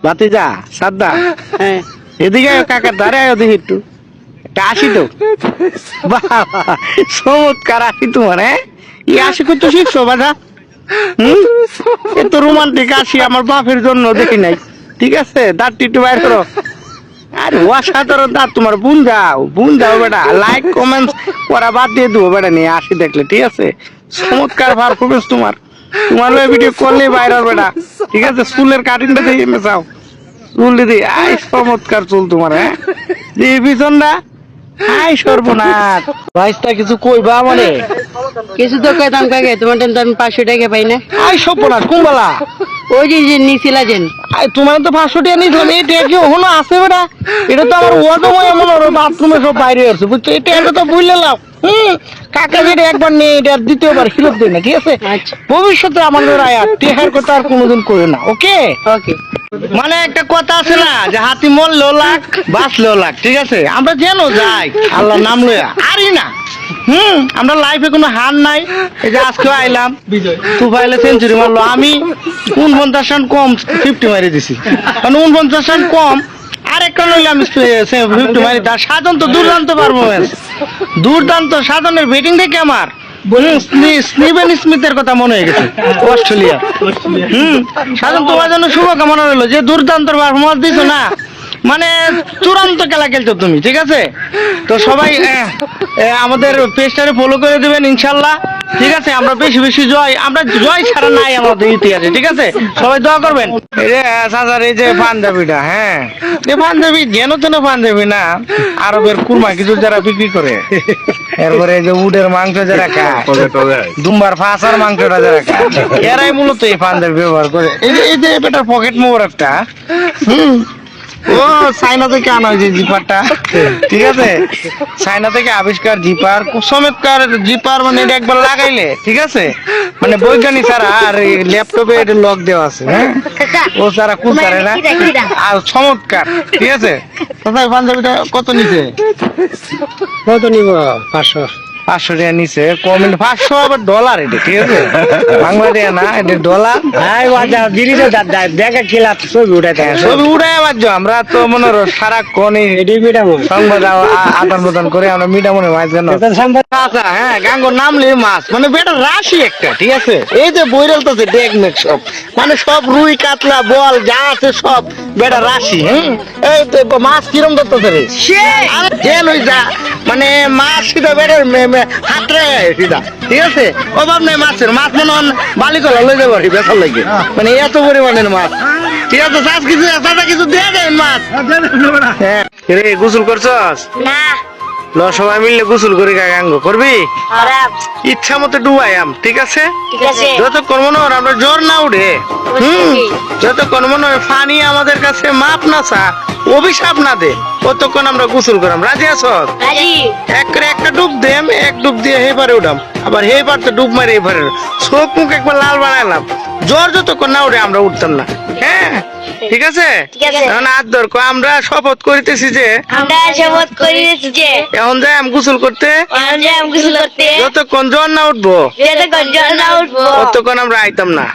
ভাতিজা সাদ্দা, হ্যাঁ এদিকে কাকার ধারে আয় দেখি একটু, একটা আসি তো। বাবা চমৎকার আসি তোমার, হ্যাঁ ই আসি করতে শিখছো বাজা? এত রোমান্টিক আসি আমার বাপের জন্য দেখি নাই। ঠিক আছে, দাঁতটি একটু বাইর করো। আর অসাধারণ দাঁত তোমার, বুন যাও বেটা, লাইক কমেন্টস করা বাদ দিয়ে দেবো বেটা নিয়ে আসি দেখলে। ঠিক আছে, চমৎকার পারফরমেন্স তোমার, তোমার ভিডিও করলে ভাইরাল বেটা। ঠিক আছে, চুলের কাটিংটা দিয়ে চাও, চুল দিদি আই চমৎকার চুল তোমার, হ্যাঁ দিয়ে পিছনটা আই সর্বনাশ। ভাইস্তা কিছু কইবা মানে? কিছু তো কইতাম কাকে, তোমার তো আমি 500 টাকা পাই না। আই সর্বনাশ কুম্বালা, ওই যে নিছিলা যেন তোমার তো 500 টাকা নিয়েছিলাম, এই টাকা কি ওখানে আছে বেটা? এটা তো আমার ওয়াদময় মনে হলো, বাথরুমে সব বাইরে আছে বুঝছো, এই টাকাটা তো বুঝলাম। কাকা যেটা একবার নেই এটা আর দ্বিতীয়বার ফেরত দেয় না। ঠিক আছে, আচ্ছা ভবিষ্যতে আমাদের আয়াত টেহার কথা আর কোনোদিন করে না। ওকে ওকে। মানে একটা কথা আছে না যে হাতি মরলেও লাখ বাঁচলেও লাখ। ঠিক আছে, আমরা যেন যাই আল্লাহর নাম লইয়া আরই না। আমরা লাইফে কোনো হার নাই। এই যে আজকেও আইলাম, তুফাইলে সেঞ্চুরি মারলো, আমি 49 রান কম 50 মারি দিছি, মানে 49 রান কম। আরেকটা নইলে আমি 50 মারি। তার সাধন তো দুর্দান্ত পারফরমেন্স, দুর্দান্ত সাধনের ব্যাটিং দেখে আমার স্টিভেন স্মিথের কথা মনে হয়ে গেছে, অস্ট্রেলিয়া। সাধন তোমার জন্য শুভকামনা রইলো, যে দুর্দান্ত পারফরমেন্স দিছো না, মানে চূড়ান্ত খেলা খেলছো তুমি। ঠিক আছে, তো সবাই আমাদের পেজটারে ফলো করে দিবেন ইনশাল্লাহ। ঠিক আছে, আমরা বেশি বেশি জয়, আমরা জয় ছাড়া নাই আমাদের ইতিহাসে। ঠিক আছে, সবাই দোয়া করবেন। এই যে সাজার এই যে পাঞ্জাবিটা, হ্যাঁ এই পাঞ্জাবি যেন তেন পাঞ্জাবি না, আরবের কুরমা কিছু যারা বিক্রি করে, এরপরে এই যে উটের মাংস যারা খায়, দুম্বার ফাঁসার মাংসটা যারা খায়, এরাই মূলত এই পাঞ্জাবি ব্যবহার করে। এই যে বেটার পকেট মোড় একটা, ও চাইনা থেকে আনা হয়েছে জিপারটা। ঠিক আছে, চাইনা থেকে আবিষ্কার জিপার, খুব চমৎকার জিপার। মানে এটা একবার লাগাইলে, ঠিক আছে, মানে বৈজ্ঞানিক ছাড়া আর ল্যাপটপে এটা লক দেওয়া আছে, হ্যাঁ ও ছাড়া খুলতারে না, আর চমৎকার। ঠিক আছে, কোথায় পাঞ্জাবিটা কত নিচে? কত নিব? 500 টাকা নিচে, কম 500 আবার ডলার এটা। ঠিক আছে, বাংলা টাকা না, এটা ডলার। দেখা খেলা ছবি উঠাতে ছবি উঠাই বাজছো, আমরা তো মনে হয় সারাক্ষণ সংবাদ আদান প্রদান করে আমরা মিডা মনে হয় যেন। আচ্ছা হ্যাঁ, গাঙ্গর নামলে মাছ মানে বেটা রাশি একটা। ঠিক আছে, এই যে বৈরাল তো ডেক মেক সব, মানে সব রুই কাতলা বল যা আছে সব বেটা রাশি। এই তো মাছ কিরম ধরতেছে রে, জেল হয়ে যা, মানে মাছ সিধা বেটার হাতরে সিধা। ঠিক আছে, অভাব নেই মাছের, মাছ মনে হন বালিকলা লই যাবো বেসার লাগে, মানে এত পরিমাণের মাছ। ঠিক আছে, চাষ কিছু চাষা কিছু দিয়ে দেন মাছ। হ্যাঁ রে, গোসল করছস না? ল সবাই মিললে গোসল করি, গাঙ্গ করবি ইচ্ছা মতো ডুবাইয়াম। ঠিক আছে, ঠিক আছে। যতক্ষণ মনে হয় আমরা জ্বর না উঠে, যতক্ষণ মনে হয় ফানি আমাদের কাছে মাপ না চা, অভিশাপ না দে, ততক্ষণ আমরা গোসল করাম। রাজি আছো? একটা ডুব দেম, এক ডুব দিয়ে হেপারে উঠাম, আবার হেপার তো ডুব মারে এপারে, চোখ মুখ একবার লাল বানাইলাম। জ্বর যতক্ষণ না উঠে আমরা উঠতাম না। হ্যাঁ ঠিক আছে, এখন আদর আমরা শপথ করিতেছি যে এখন যাই আমি গোসল করতে, যতক্ষণ জ্বর না উঠবো ততক্ষণ আমরা আইতাম না।